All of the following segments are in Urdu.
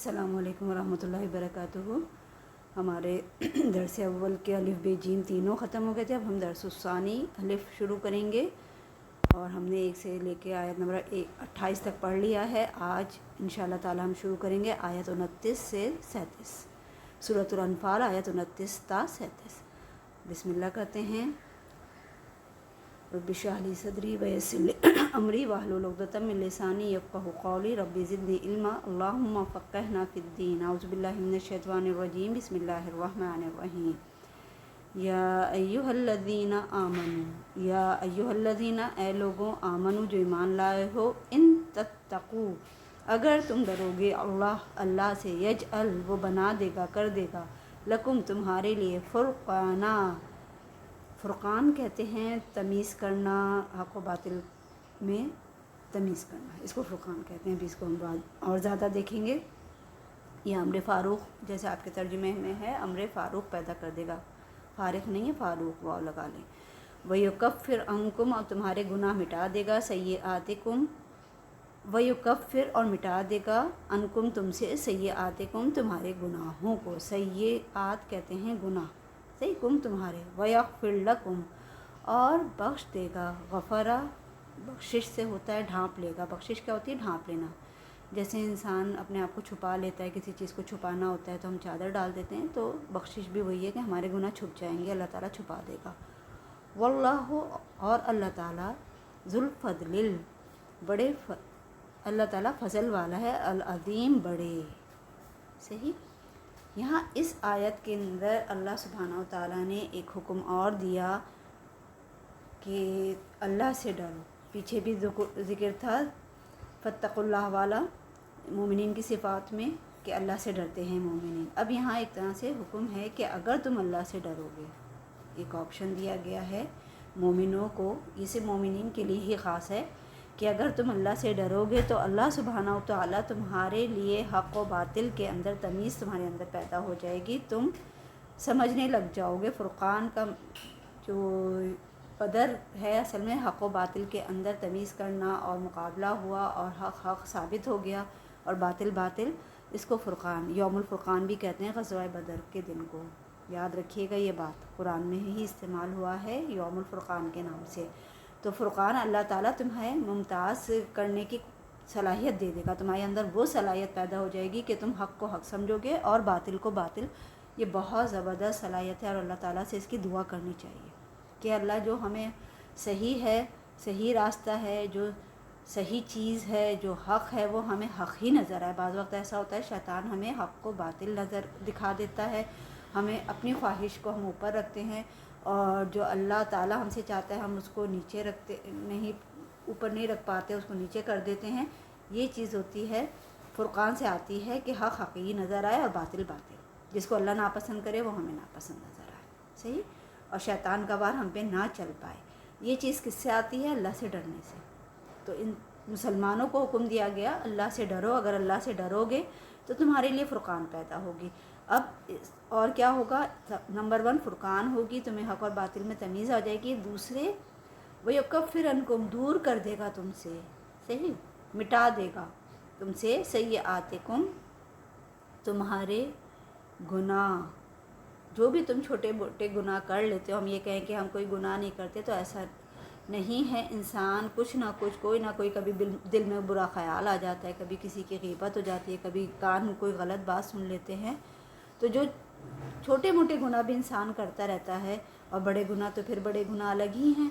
السلام علیکم ورحمۃ اللہ وبرکاتہ۔ ہمارے درس اول کے الف بے جیم تینوں ختم ہو گئے تھے۔ اب ہم درس الثانی الف شروع کریں گے اور ہم نے 1 سے لے کے آیت نمبر 28 تک پڑھ لیا ہے۔ آج انشاءاللہ تعالی ہم شروع کریں گے آیت 29 سے 37، سورۃ الانفال آیت 29 تا 37۔ بسم اللہ کرتے ہیں۔ رب اشرح لی صدری ویسر لی امری واحلل عقدۃ من لسانی یفقہوا قولی رب زدنی علما اللہم فقہنا فی الدین۔ اعوذ باللہ من الشیطان الرجیم، بسم اللہ الرحمن الرحیم۔ یا ایہا الذین آمنوا، یا ایہا الذین اے لوگوں، آمنو جو ایمان لائے ہو، ان تتقوا اگر تم ڈرو گے اللہ سے، یجعل وہ بنا دے گا، کر دے گا، لکم تمہارے لیے، فرقانا فرقان کہتے ہیں تمیز کرنا، حق و باطل میں تمیز کرنا، اس کو فرقان کہتے ہیں۔ ابھی اس کو ہم اور زیادہ دیکھیں گے۔ یہ امر فاروق جیسے آپ کے ترجمے میں ہے، امر فاروق پیدا کر دے گا، فارغ نہیں ہے، فاروق واو لگا لیں۔ وَيُكَفِّرْ عَنْكُمْ اور تمہارے گناہ مٹا دے گا، سیئاتکم وَيُكَفِّرْ اور مٹا دے گا، عَنْكُمْ تم سے، سیئاتکم تمہارے گناہوں کو، سیئات کہتے ہیں گناہ، صحیح کم تمہارے، وَيَغْفِرْ لَكُمْ اور بخش دے گا، غفرہ بخشش سے ہوتا ہے ڈھانپ لے گا۔ بخشش کیا ہوتی ہے؟ ڈھانپ لینا۔ جیسے انسان اپنے آپ کو چھپا لیتا ہے، کسی چیز کو چھپانا ہوتا ہے تو ہم چادر ڈال دیتے ہیں، تو بخشش بھی وہی ہے کہ ہمارے گناہ چھپ جائیں گے، اللہ تعالیٰ چھپا دے گا۔ واللہ اور اللہ تعالیٰ ذو الفضل بڑے اللہ تعالیٰ فضل والا ہے، العظیم بڑے، صحیح۔ یہاں اس آیت کے اندر اللہ سبحانہ و تعالیٰ نے ایک حکم اور دیا کہ اللہ سے ڈرو۔ پیچھے بھی ذکر تھا فاتقوا اللہ والا، مومنین کی صفات میں کہ اللہ سے ڈرتے ہیں مومنین۔ اب یہاں ایک طرح سے حکم ہے کہ اگر تم اللہ سے ڈرو گے، ایک آپشن دیا گیا ہے مومنوں کو، یہ صرف مومنین کے لیے ہی خاص ہے کہ اگر تم اللہ سے ڈرو گے تو اللہ سبحانہ و تعالیٰ تمہارے لیے حق و باطل کے اندر تمیز تمہارے اندر پیدا ہو جائے گی، تم سمجھنے لگ جاؤ گے۔ فرقان کا جو قدر ہے اصل میں حق و باطل کے اندر تمیز کرنا، اور مقابلہ ہوا اور حق حق ثابت ہو گیا اور باطل باطل، اس کو فرقان، یوم الفرقان بھی کہتے ہیں، غزوہ بدر کے دن کو۔ یاد رکھیے گا یہ بات، قرآن میں ہی استعمال ہوا ہے یوم الفرقان کے نام سے۔ تو فرقان اللہ تعالیٰ تمہیں ممتاز کرنے کی صلاحیت دے دے گا، تمہارے اندر وہ صلاحیت پیدا ہو جائے گی کہ تم حق کو حق سمجھو گے اور باطل کو باطل۔ یہ بہت زبردست صلاحیت ہے اور اللہ تعالیٰ سے اس کی دعا کرنی چاہیے کہ اللہ جو ہمیں صحیح ہے، صحیح راستہ ہے، جو صحیح چیز ہے، جو حق ہے، وہ ہمیں حق ہی نظر آئے۔ بعض وقت ایسا ہوتا ہے شیطان ہمیں حق کو باطل نظر دکھا دیتا ہے، ہمیں اپنی خواہش کو ہم اوپر رکھتے ہیں، اور جو اللہ تعالیٰ ہم سے چاہتا ہے ہم اس کو نیچے رکھتے نہیں، اوپر نہیں رکھ پاتے، اس کو نیچے کر دیتے ہیں۔ یہ چیز ہوتی ہے فرقان سے آتی ہے کہ حق حقیقی نظر آئے اور باطل باطل، جس کو اللہ ناپسند کرے وہ ہمیں ناپسند نظر آئے، صحیح، اور شیطان کا وار ہم پہ نہ چل پائے۔ یہ چیز کس سے آتی ہے؟ اللہ سے ڈرنے سے۔ تو ان مسلمانوں کو حکم دیا گیا اللہ سے ڈرو، اگر اللہ سے ڈرو گے تو تمہارے لیے فرقان پیدا ہوگی۔ اب اور کیا ہوگا؟ نمبر 1 فرقان ہوگی، تمہیں حق اور باطل میں تمیز آ جائے گی۔ دوسرے وَيُكَفِّرْ عَنْكُمْ دور کر دے گا تم سے، صحیح، مٹا دے گا تم سے، سیئاتکم تمہارے گناہ، جو بھی تم چھوٹے موٹے گناہ کر لیتے ہو۔ ہم یہ کہیں کہ ہم کوئی گناہ نہیں کرتے تو ایسا نہیں ہے، انسان کچھ نہ کچھ، کوئی نہ کوئی، کبھی دل میں برا خیال آ جاتا ہے، کبھی کسی کی غیبت ہو جاتی ہے، کبھی کان میں کوئی غلط بات سن لیتے ہیں، تو جو چھوٹے موٹے گناہ بھی انسان کرتا رہتا ہے، اور بڑے گناہ تو پھر بڑے گناہ الگ ہی ہیں،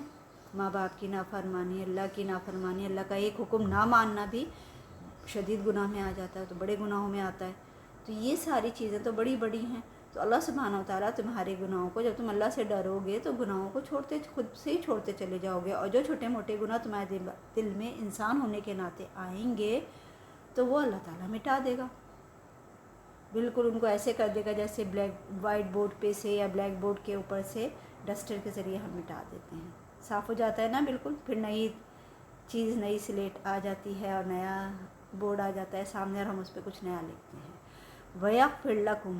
ماں باپ کی نافرمانی، اللہ کی نافرمانی، اللہ کا ایک حکم نہ ماننا بھی شدید گناہ میں آ جاتا ہے، تو بڑے گناہوں میں آتا ہے۔ تو یہ ساری چیزیں تو بڑی بڑی ہیں۔ تو اللہ سبحانہ و تعالیٰ تمہارے گناہوں کو، جب تم اللہ سے ڈرو گے تو گناہوں کو خود سے ہی چھوڑتے چلے جاؤ گے، اور جو چھوٹے موٹے گناہ تمہارے دل میں انسان ہونے کے ناطے آئیں گے تو وہ اللہ تعالیٰ مٹا دے گا، بالکل ان کو ایسے کر دے گا جیسے وائٹ بورڈ پہ سے یا بلیک بورڈ کے اوپر سے ڈسٹر کے ذریعے ہم مٹا دیتے ہیں، صاف ہو جاتا ہے نا بالکل، پھر نئی چیز، نئی سلیٹ آ جاتی ہے اور نیا بورڈ آ جاتا ہے سامنے اور ہم اس پہ کچھ نیا لکھتے ہیں۔ وَيَغْفِرْ لَكُمْ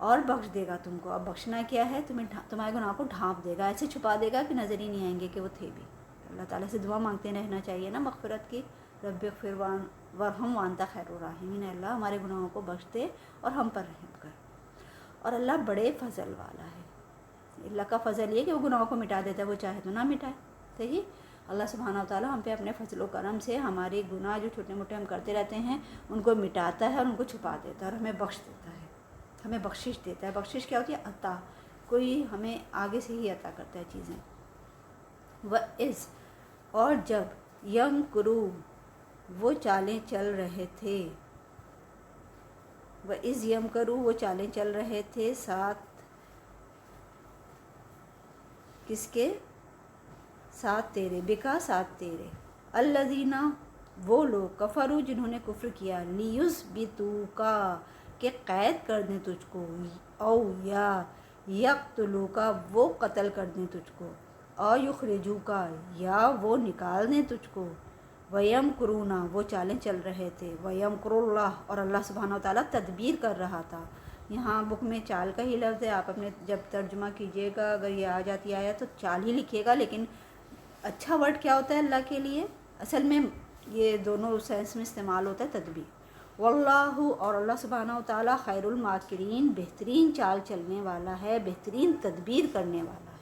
اور بخش دے گا تم کو۔ اب بخشنا کیا ہے؟ تمہارے گناہ کو ڈھانپ دے گا، ایسے چھپا دے گا کہ نظر ہی نہیں آئیں گے کہ وہ تھے بھی۔ اللہ تعالیٰ سے دعا مانگتے رہنا چاہیے نا مغفرت کی، رب اغفر ورحم وانت خیر الراحمین، اللہ ہمارے گناہوں کو بخش دے اور ہم پر رحم کر۔ اور اللہ بڑے فضل والا ہے۔ اللہ کا فضل یہ کہ وہ گناہوں کو مٹا دیتا ہے، وہ چاہے تو نہ مٹائے۔ صحیح، اللہ سبحانہ و تعالیٰ ہم پہ اپنے فضل و کرم سے ہمارے گناہ جو چھوٹے موٹے ہم کرتے رہتے ہیں ان کو مٹاتا ہے اور ان کو چھپا دیتا ہے اور ہمیں بخش دیتا ہے، ہمیں بخشش دیتا ہے۔ بخشش کیا ہوتی ہے؟ عطا، کوئی ہمیں آگے سے ہی عطا کرتا ہے چیزیں۔ وَإِذْ، اور جب یمکروا، وہ چالیں چل رہے تھے، وَإِذْ یمکروا، وہ چالیں چل رہے تھے، ساتھ کس کے؟ ساتھ تیرے، بکا، ساتھ تیرے، الذین، وہ لوگ، کفروا، جنہوں نے کفر کیا، لیثبتوکا، کہ قید کر دیں تجھ کو، او یا یقتلوکا، وہ قتل کر دیں تجھ کو، او یخرجوکا، یا وہ نکال دیں تجھ کو، وَيَمْكُرُونَ، وہ چالیں چل رہے تھے، وَيَمْكُرُ اللَّهُ، اور اللہ سبحانہ و تعالیٰ تدبیر کر رہا تھا۔ یہاں بک میں چال کا ہی لفظ ہے، آپ اپنے جب ترجمہ کیجئے گا اگر یہ آ جاتی آیا تو چال ہی لکھیے گا، لیکن اچھا ورڈ کیا ہوتا ہے اللہ کے لیے؟ اصل میں یہ دونوں سینس میں استعمال ہوتا ہے، تدبیر۔ واللہ، اور اللہ سبحانہ و تعالیٰ، خیر الماکرین، بہترین چال چلنے والا ہے، بہترین تدبیر کرنے والا ہے۔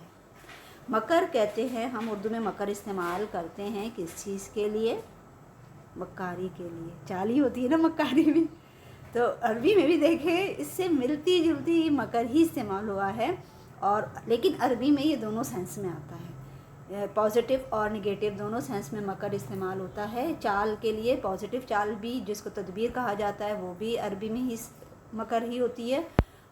مکر کہتے ہیں ہم اردو میں مکر استعمال کرتے ہیں کس چیز کے لیے؟ مکاری کے لیے، چال ہی ہوتی ہے نا مکاری میں، تو عربی میں بھی دیکھیں اس سے ملتی جلتی مکر ہی استعمال ہوا ہے، اور لیکن عربی میں یہ دونوں سینس میں آتا ہے، پازیٹیو اور نگیٹو دونوں سینس میں مکر استعمال ہوتا ہے۔ چال کے لیے پازیٹیو چال بھی جس کو تدبیر کہا جاتا ہے وہ بھی عربی میں ہی مکر ہی ہوتی ہے،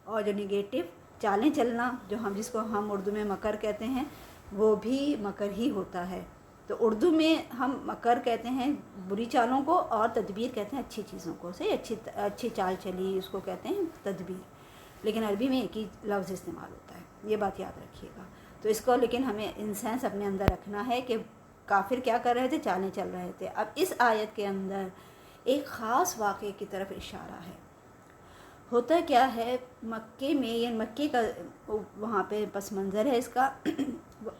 اور جو نگیٹو چالیں چلنا جو جس کو ہم اردو میں مکر کہتے ہیں وہ بھی مکر ہی ہوتا ہے۔ تو اردو میں ہم مکر کہتے ہیں بری چالوں کو، اور تدبیر کہتے ہیں اچھی چیزوں کو، صحیح، اچھی چال چلی اس کو کہتے ہیں تدبیر، لیکن عربی میں ایک ہی لفظ استعمال ہوتا ہے، یہ بات یاد رکھیے گا۔ تو اس کو لیکن ہمیں انسینس اپنے اندر رکھنا ہے کہ کافر کیا کر رہے تھے؟ چالیں چل رہے تھے۔ اب اس آیت کے اندر ایک خاص واقعے کی طرف اشارہ ہے۔ ہوتا کیا ہے، مکے میں، یہ مکے کا وہاں پہ پس منظر ہے اس کا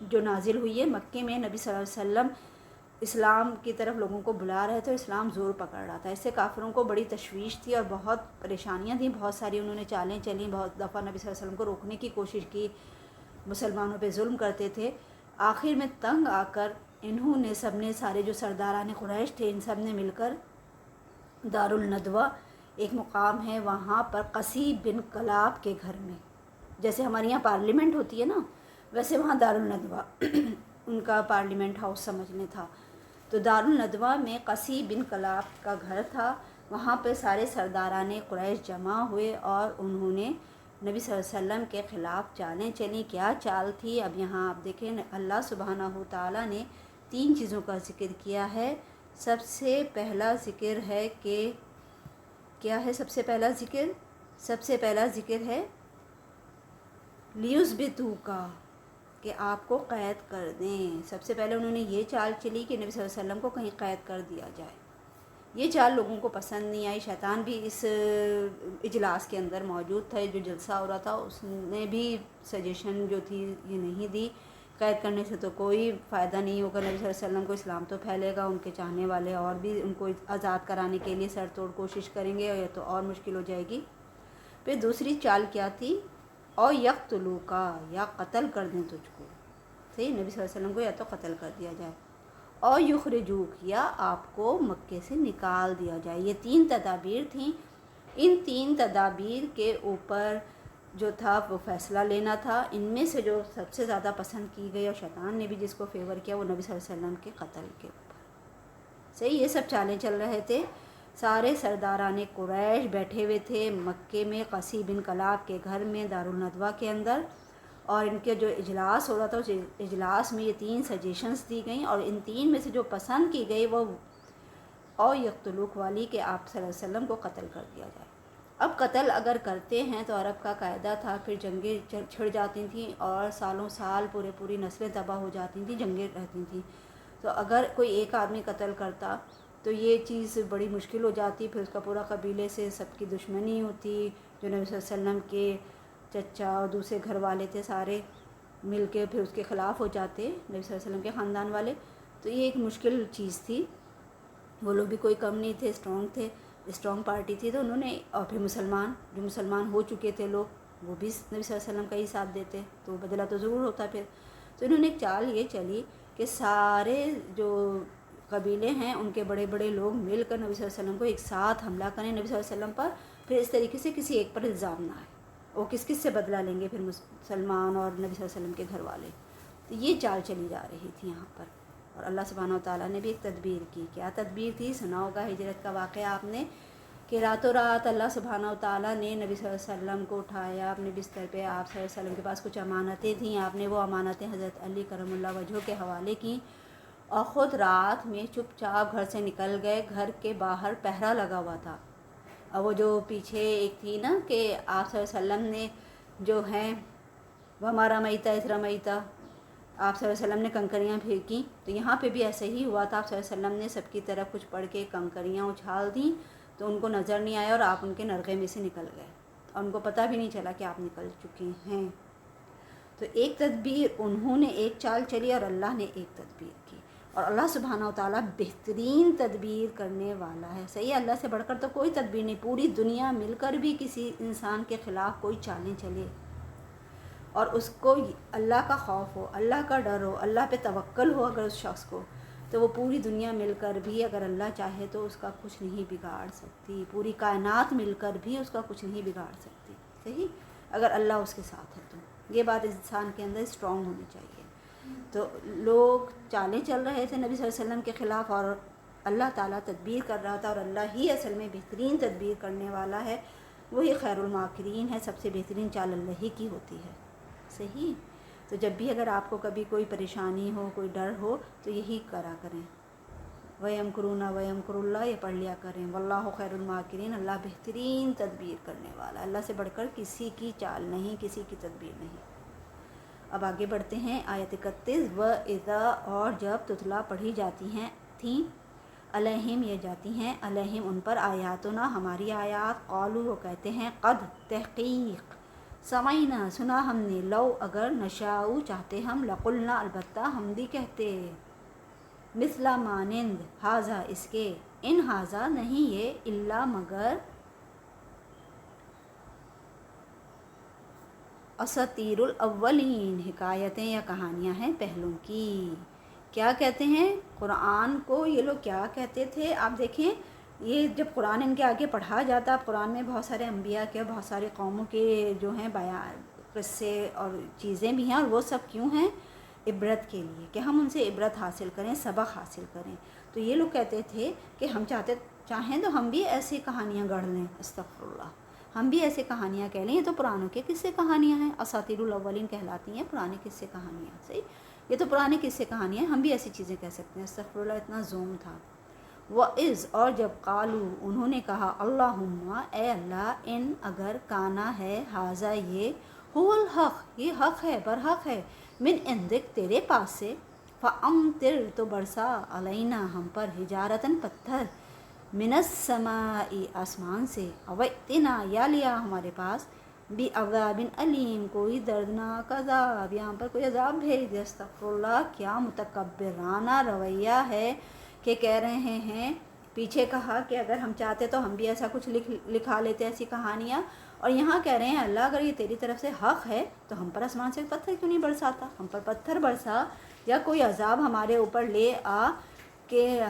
جو نازل ہوئی ہے مکے میں، نبی صلی اللہ علیہ وسلم اسلام کی طرف لوگوں کو بلا رہے تھے، اسلام زور پکڑ رہا تھا، اس سے کافروں کو بڑی تشویش تھی اور بہت پریشانیاں تھیں، بہت ساری انہوں نے چالیں چلیں، بہت دفعہ نبی صلی اللہ علیہ وسلم کو روکنے کی کوشش کی، مسلمانوں پہ ظلم کرتے تھے۔ آخر میں تنگ آ کر انہوں نے سب نے، سارے جو سرداران قریش تھے، ان سب نے مل کر دارالندوہ ایک مقام ہے وہاں پر، قصی بن کلاب کے گھر میں، جیسے ہمارے یہاں پارلیمنٹ ہوتی ہے نا، ویسے وہاں دارالندوہ ان کا پارلیمنٹ ہاؤس سمجھنے تھا۔ تو دارالندوہ میں قصی بن کلاب کا گھر تھا، وہاں پہ سارے سرداران قریش جمع ہوئے اور انہوں نے نبی صلی اللہ علیہ وسلم کے خلاف چالیں چلیں۔ کیا چال تھی؟ اب یہاں آپ دیکھیں اللہ سبحانہ و تعالیٰ نے 3 چیزوں کا ذکر کیا ہے۔ سب سے پہلا ذکر ہے کہ کیا ہے؟ سب سے پہلا ذکر ہے لیثبتوکا، کہ آپ کو قید کر دیں۔ سب سے پہلے انہوں نے یہ چال چلی کہ نبی صلی اللہ علیہ وسلم کو کہیں قید کر دیا جائے۔ یہ چال لوگوں کو پسند نہیں آئی، شیطان بھی اس اجلاس کے اندر موجود تھا، جو جلسہ ہو رہا تھا، اس نے بھی سجیشن جو تھی یہ نہیں دی، قید کرنے سے تو کوئی فائدہ نہیں ہوگا، نبی صلی اللہ علیہ وسلم کو اسلام تو پھیلے گا، ان کے چاہنے والے اور بھی ان کو آزاد کرانے کے لیے سر توڑ کوشش کریں گے، یا تو اور مشکل ہو جائے گی۔ پھر دوسری چال کیا تھی؟ او یقتلوکا، یا قتل کر دیں تجھ کو، صحیح، نبی صلی اللہ علیہ وسلم کو یا تو قتل کر دیا جائے، اور یخرجوک، یا آپ کو مکے سے نکال دیا جائے۔ یہ 3 تدابیر تھیں، ان 3 تدابیر کے اوپر جو تھا وہ فیصلہ لینا تھا۔ ان میں سے جو سب سے زیادہ پسند کی گئی اور شیطان نے بھی جس کو فیور کیا وہ نبی صلی اللہ علیہ وسلم کے قتل کے اوپر، صحیح، یہ سب چالیں چل رہے تھے۔ سارے سرداران قریش بیٹھے ہوئے تھے مکے میں قصی بن کلاب کے گھر میں دارالندوہ کے اندر، اور ان کے جو اجلاس ہو رہا تھا اس اجلاس میں یہ 3 سجیشنز دی گئیں، اور ان 3 میں سے جو پسند کی گئی وہ او یقتلوک والی، کہ آپ صلی اللہ علیہ وسلم کو قتل کر دیا جائے۔ اب قتل اگر کرتے ہیں تو عرب کا قاعدہ تھا، پھر جنگیں چھڑ جاتی تھیں اور سالوں سال پوری نسلیں تباہ ہو جاتی تھیں، جنگیں رہتی تھیں۔ تو اگر کوئی ایک آدمی قتل کرتا تو یہ چیز بڑی مشکل ہو جاتی، پھر اس کا پورا قبیلے سے سب کی دشمنی ہوتی، جو نبی صلی اللہ علیہ وسلم کے چچا اور دوسرے گھر والے تھے سارے مل کے پھر اس کے خلاف ہو جاتے، نبی صلی اللہ علیہ وسلم کے خاندان والے، تو یہ ایک مشکل چیز تھی۔ وہ لوگ بھی کوئی کم نہیں تھے، اسٹرانگ پارٹی تھی. تو انہوں نے، اور پھر جو مسلمان ہو چکے تھے لوگ، وہ بھی نبی صلی اللہ علیہ وسلم کا ہی ساتھ دیتے، تو بدلہ تو ضرور ہوتا پھر. تو انہوں نے ایک چال یہ چلی کہ سارے جو قبیلے ہیں ان کے بڑے بڑے لوگ مل کر نبی صلی اللہ علیہ وسلم کو ایک ساتھ حملہ کریں نبی صلی اللہ علیہ وسلم پر. پھر اس طریقے سے کسی ایک پر الزام نہ آئے. وہ کس سے بدلہ لیں گے پھر مسلمان اور نبی صلی اللہ علیہ وسلم کے گھر والے. تو یہ چال چلی جا رہی تھی یہاں پر. اور اللہ سبحانہ و تعالیٰ نے بھی ایک تدبیر کی. کیا تدبیر تھی؟ سنا ہوگا ہجرت کا واقعہ آپ نے، کہ راتوں رات اللہ سبحانہ و تعالیٰ نے نبی صلی اللہ علیہ وسلم کو اٹھایا اپنے بستر پہ. آپ صلی اللہ علیہ وسلم کے پاس کچھ امانتیں تھیں، آپ نے وہ امانتیں حضرت علی کرم اللہ وجہہ کے حوالے کیں، اور خود رات میں چپ چاپ گھر سے نکل گئے. گھر کے باہر پہرا لگا ہوا تھا. اور وہ جو پیچھے ایک تھی نا کہ آپ صلی اللہ علیہ وسلم نے جو ہیں وہ ہمارا میتا اس رمیتا، آپ صلی اللہ علیہ وسلم نے کنکریاں پھینکیں، تو یہاں پہ بھی ایسے ہی ہوا تھا. آپ صلی اللہ علیہ وسلم نے سب کی طرف کچھ پڑھ کے کنکریاں اچھال دیں، تو ان کو نظر نہیں آیا اور آپ ان کے نرغے میں سے نکل گئے، اور ان کو پتہ بھی نہیں چلا کہ آپ نکل چکے ہیں. تو ایک تدبیر انہوں نے، ایک چال چلی، اور اللہ نے ایک تدبیر کی. اور اللہ سبحانہ و تعالیٰ بہترین تدبیر کرنے والا ہے. صحیح ہے، اللہ سے بڑھ کر تو کوئی تدبیر نہیں. پوری دنیا مل کر بھی کسی انسان کے خلاف کوئی چالیں چلے اور اس کو اللہ کا خوف ہو، اللہ کا ڈر ہو، اللہ پہ توکل ہو اگر اس شخص کو، تو وہ پوری دنیا مل کر بھی اگر اللہ چاہے تو اس کا کچھ نہیں بگاڑ سکتی. پوری کائنات مل کر بھی اس کا کچھ نہیں بگاڑ سکتی. صحیح، اگر اللہ اس کے ساتھ ہے تو. یہ بات انسان کے اندر اسٹرانگ ہونی چاہیے. تو لوگ چالیں چل رہے تھے نبی صلی اللہ علیہ وسلم کے خلاف، اور اللہ تعالیٰ تدبیر کر رہا تھا. اور اللہ ہی اصل میں بہترین تدبیر کرنے والا ہے. وہی خیر الماکرین ہے. سب سے بہترین چال اللہ ہی کی ہوتی ہے. صحیح. تو جب بھی اگر آپ کو کبھی کوئی پریشانی ہو، کوئی ڈر ہو، تو یہی کرا کریں، وَيَمْكُرُونَ وَيَمْكُرُ اللَّهُ، یہ پڑھ لیا کریں. وَاللَّهُ خَيْرُ الْمَاكِرِينَ، اللہ بہترین تدبیر کرنے والا. اللہ سے بڑھ کر کسی کی چال نہیں، کسی کی تدبیر نہیں. اب آگے بڑھتے ہیں. آیت 31، وَإِذَا، اور جب تتلا پڑھی جاتی ہیں تھیں، علیہم یہ جاتی ہیں، علیہم ان پر، آیاتنا ہماری آیات، قالوا وہ کہتے ہیں، قد تحقیق، سمعنا سنا ہم نے، لو اگر، نشاء چاہتے ہم، لقلنا البتہ ہم بھی کہتے، مثل مانند، ھذا اس کے، ان ھذا نہیں یہ، الا مگر، اساطیر الاولین، حکایتیں یا کہانیاں ہیں پہلوں کی. کیا کہتے ہیں قرآن کو یہ لوگ؟ کیا کہتے تھے؟ آپ دیکھیں، یہ جب قرآن ان کے آگے پڑھا جاتا، قرآن میں بہت سارے انبیاء کے، بہت سارے قوموں کے جو ہیں بیان، قصے اور چیزیں بھی ہیں، اور وہ سب کیوں ہیں؟ عبرت کے لیے، کہ ہم ان سے عبرت حاصل کریں، سبق حاصل کریں. تو یہ لوگ کہتے تھے کہ ہم چاہیں تو ہم بھی ایسی کہانیاں گڑھ لیں، استغفر اللہ، ہم بھی ایسے کہانیاں کہہ لیں. یہ تو پرانوں کے قصے کہانیاں ہیں، اساطیر الاولین کہلاتی ہیں پرانے قصے کہانیاں. صحیح، یہ تو پرانے قصے کہانیاں ہیں، ہم بھی ایسی چیزیں کہہ سکتے ہیں. استغفر اللہ، اتنا زوم تھا. وَإِذْ، اور جب، قالوا انہوں نے کہا، اللہم اے اللہ، ان اگر، کانا ہے، ھذا یہ، هو الحق یہ حق ہے، برحق ہے، من عندک تیرے پاس سے، فَأَمْطِرْ تو برسا، علینا ہم پر، حجارتاً پتھر، من السماء آسمان سے، اوَئْتِنَا یا لیا ہمارے پاس، بعذاب علیم کوئی دردناک عذاب، یہاں پر کوئی عذاب بھیج دے. استغفر اللہ، کیا متکبرانہ رویہ ہے کہ کہہ رہے ہیں. پیچھے کہا کہ اگر ہم چاہتے تو ہم بھی ایسا کچھ لکھا لیتے، ایسی کہانیاں، اور یہاں کہہ رہے ہیں اللہ اگر یہ تیری طرف سے حق ہے تو ہم پر آسمان سے پتھر کیوں نہیں برساتا، ہم پر پتھر برسا، یا کوئی عذاب ہمارے اوپر لے آ کہ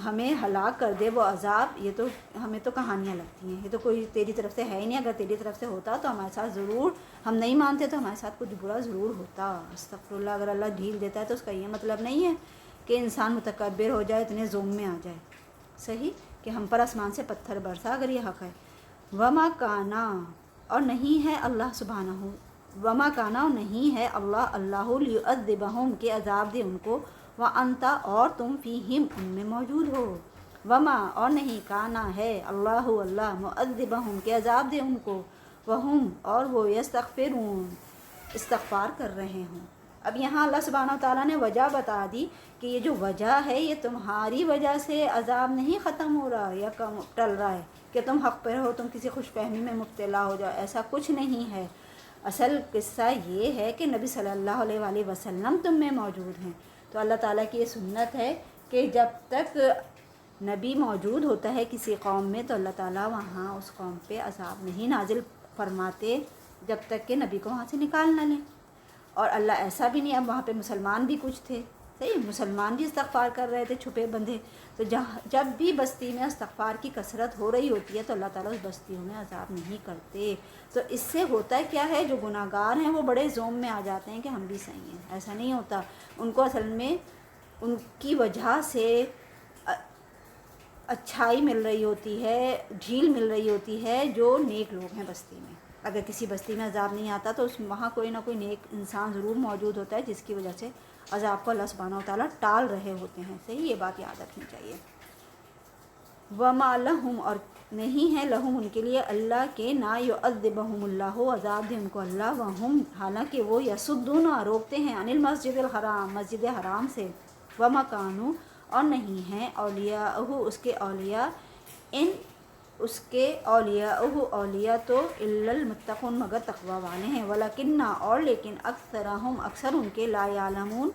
ہمیں ہلاک کر دے وہ عذاب. یہ تو ہمیں تو کہانیاں لگتی ہیں، یہ تو کوئی تیری طرف سے ہے ہی نہیں. اگر تیری طرف سے ہوتا تو ہمارے ساتھ ضرور، ہم نہیں مانتے تو ہمارے ساتھ کچھ برا ضرور ہوتا. استغفر اللہ، اگر اللہ ڈھیل دیتا ہے تو اس کا یہ مطلب نہیں ہے کہ انسان متکبر ہو جائے، اتنے زوم میں آ جائے. صحیح، کہ ہم پر آسمان سے پتھر برسا اگر یہ حق ہے. وما کانا، اور نہیں ہے اللہ سبحانہ، وما کانا، اور نہیں ہے اللہ لیعذبہم کہ عذاب دے ان کو، وانت اور تم فیہم ان میں موجود ہو. وما، اور نہیں، کانا ہے اللہ معذبہم کہ عذاب دے ان کو، وہم، اور وہ، یستغفرون استغفار کر رہے ہوں. اب یہاں اللہ سبحانہ و تعالیٰ نے وجہ بتا دی کہ یہ جو وجہ ہے یہ تمہاری وجہ سے عذاب نہیں ختم ہو رہا یا کم ٹل رہا ہے کہ تم حق پر ہو، تم کسی خوش فہمی میں مبتلا ہو جاؤ، ایسا کچھ نہیں ہے. اصل قصہ یہ ہے کہ نبی صلی اللہ علیہ وآلہ وسلم تم میں موجود ہیں. تو اللہ تعالیٰ کی یہ سنت ہے کہ جب تک نبی موجود ہوتا ہے کسی قوم میں تو اللہ تعالیٰ وہاں اس قوم پہ عذاب نہیں نازل فرماتے جب تک کہ نبی کو وہاں سے نکال نہ لیں. اور اللہ ایسا بھی نہیں، اب وہاں پہ مسلمان بھی کچھ تھے، صحیح، مسلمان بھی استغفار کر رہے تھے چھپے بندھے، تو جب بھی بستی میں استغفار کی کثرت ہو رہی ہوتی ہے تو اللہ تعالیٰ اس بستیوں میں عذاب نہیں کرتے. تو اس سے ہوتا ہے کیا ہے، جو گناہ گار ہیں وہ بڑے زوم میں آ جاتے ہیں کہ ہم بھی صحیح ہیں. ایسا نہیں ہوتا، ان کو اصل میں ان کی وجہ سے اچھائی مل رہی ہوتی ہے، ڈھیل مل رہی ہوتی ہے جو نیک لوگ ہیں بستی میں. اگر کسی بستی میں عذاب نہیں آتا تو وہاں کوئی نہ کوئی نیک انسان ضرور موجود ہوتا ہے جس کی وجہ سے عذاب کو اللہ سبحانہ و تعالیٰ ٹال رہے ہوتے ہیں. صحیح، یہ بات یاد رکھنی چاہیے. وَمَا لَهُمْ، اور نہیں ہے لہم ان کے لیے، اللہ کے نا یعذبہم اللہ، عذاب دے ان کو اللہ، وہم حالانکہ وہ یصدون روکتے ہیں، عن المسجد الحرام، مسجد حرام سے، وما کانوا، اور نہیں ہیں، اولیاء اس کے اولیاء، ان اس کے اولیاء اولیاء تو الا المتقون مگر تقوی والے ہیں، ولکن اور لیکن اکثرہم اکثر ان کے لا یعلمون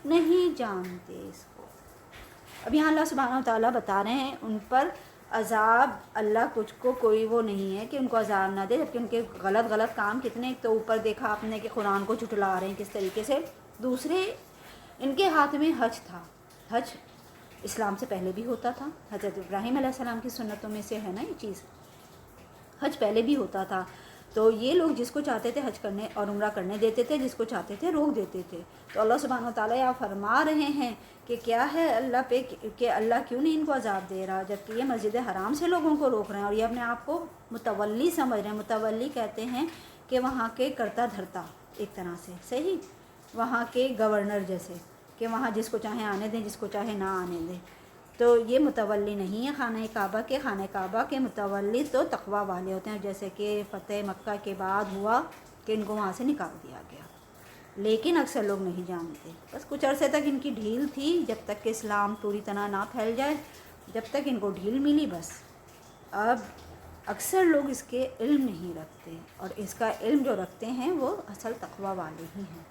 نہیں جانتے اس کو. اب یہاں اللہ سبحانہ و تعالیٰ بتا رہے ہیں ان پر عذاب، اللہ کچھ کو کوئی وہ نہیں ہے کہ ان کو عذاب نہ دے، جبکہ ان کے غلط کام کتنے. ایک تو اوپر دیکھا آپ نے کہ قرآن کو جھٹلا رہے ہیں کس طریقے سے، دوسرے ان کے ہاتھ میں حج تھا. حج اسلام سے پہلے بھی ہوتا تھا، حضرت ابراہیم علیہ السلام کی سنتوں میں سے ہے نا یہ چیز، حج پہلے بھی ہوتا تھا. تو یہ لوگ جس کو چاہتے تھے حج کرنے اور عمرہ کرنے دیتے تھے، جس کو چاہتے تھے روک دیتے تھے. تو اللہ سبحانہ و تعالیٰ یہاں فرما رہے ہیں کہ کیا ہے اللہ پہ، کہ اللہ کیوں نہیں ان کو عذاب دے رہا، جبکہ یہ مسجد حرام سے لوگوں کو روک رہے ہیں اور یہ اپنے آپ کو متولی سمجھ رہے ہیں. متولی کہتے ہیں کہ وہاں کے کرتا دھرتا، ایک طرح سے، صحیح، وہاں کے گورنر جیسے، کہ وہاں جس کو چاہیں آنے دیں، جس کو چاہے نہ آنے دیں. تو یہ متولی نہیں ہے خانہ کعبہ کے. خانہ کعبہ کے متولی تو تقوی والے ہوتے ہیں، جیسے کہ فتح مکہ کے بعد ہوا کہ ان کو وہاں سے نکال دیا گیا. لیکن اکثر لوگ نہیں جانتے، بس کچھ عرصے تک ان کی ڈھیل تھی، جب تک کہ اسلام پوری طرح نہ پھیل جائے، جب تک ان کو ڈھیل ملی بس. اب اکثر لوگ اس کے علم نہیں رکھتے، اور اس کا علم جو رکھتے ہیں وہ اصل تقوی والے ہی ہیں.